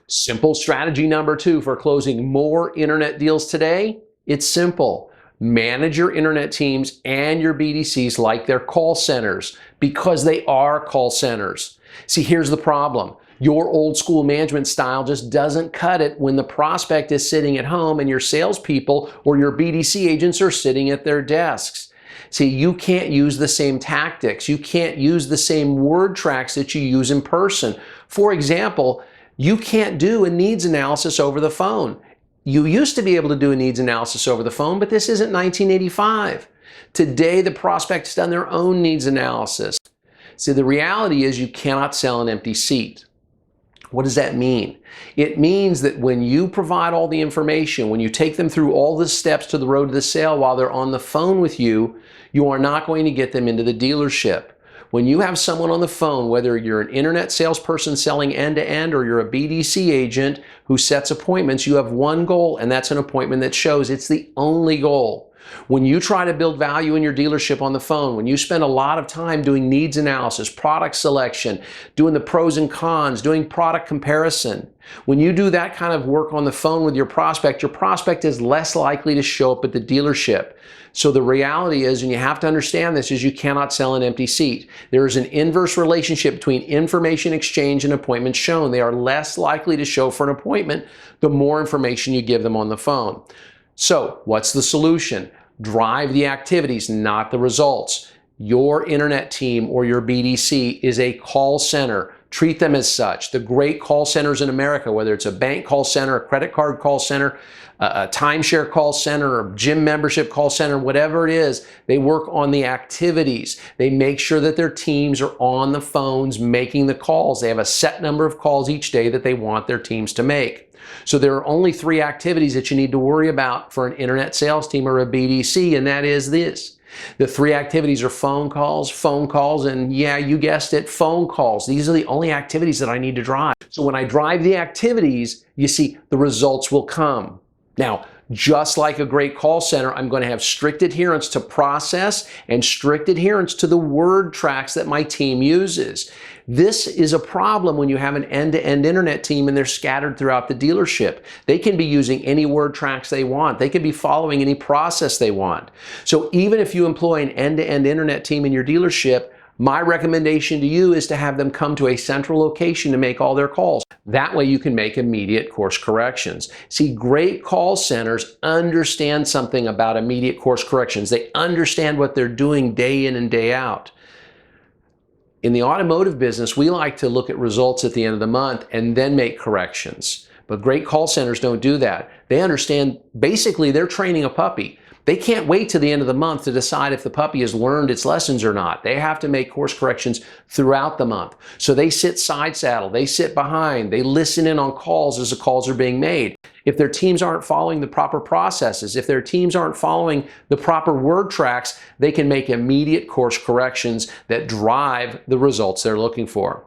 Simple strategy number 2 for closing more internet deals today. It's simple. Manage your internet teams and your BDCs like they're call centers, because they are call centers. See, here's the problem. Your old school management style just doesn't cut it when the prospect is sitting at home and your salespeople or your BDC agents are sitting at their desks. See, you can't use the same tactics. You can't use the same word tracks that you use in person. For example, you can't do a needs analysis over the phone. You used to be able to do a needs analysis over the phone, but this isn't 1985. Today, the prospect has done their own needs analysis. See, the reality is you cannot sell an empty seat. What does that mean? It means that when you provide all the information, when you take them through all the steps to the road to the sale while they're on the phone with you, you are not going to get them into the dealership. When you have someone on the phone, whether you're an internet salesperson selling end-to-end or you're a BDC agent who sets appointments, you have one goal, and that's an appointment that shows. It's the only goal. When you try to build value in your dealership on the phone, when you spend a lot of time doing needs analysis, product selection, doing the pros and cons, doing product comparison, when you do that kind of work on the phone with your prospect is less likely to show up at the dealership. So the reality is, and you have to understand this, is you cannot sell an empty seat. There is an inverse relationship between information exchange and appointments shown. They are less likely to show for an appointment the more information you give them on the phone. So what's the solution? Drive the activities, not the results. Your internet team or your BDC is a call center. Treat them as such. The great call centers in America, whether it's a bank call center, a credit card call center, a timeshare call center, or gym membership call center, whatever it is, they work on the activities. They make sure that their teams are on the phones making the calls. They have a set number of calls each day that they want their teams to make. So there are only 3 activities that you need to worry about for an internet sales team or a BDC, and that is this. The 3 activities are phone calls, and yeah, you guessed it, phone calls. These are the only activities that I need to drive. So when I drive the activities, you see, the results will come. Now, just like a great call center, I'm going to have strict adherence to process and strict adherence to the word tracks that my team uses. This is a problem when you have an end-to-end internet team and they're scattered throughout the dealership. They can be using any word tracks they want. They can be following any process they want. So even if you employ an end-to-end internet team in your dealership, my recommendation to you is to have them come to a central location to make all their calls. That way you can make immediate course corrections. See, great call centers understand something about immediate course corrections. They understand what they're doing day in and day out. In the automotive business, we like to look at results at the end of the month and then make corrections. But great call centers don't do that. They understand, basically, they're training a puppy. They can't wait to the end of the month to decide if the puppy has learned its lessons or not. They have to make course corrections throughout the month. So they sit side saddle, they sit behind, they listen in on calls as the calls are being made. If their teams aren't following the proper processes, if their teams aren't following the proper word tracks, they can make immediate course corrections that drive the results they're looking for.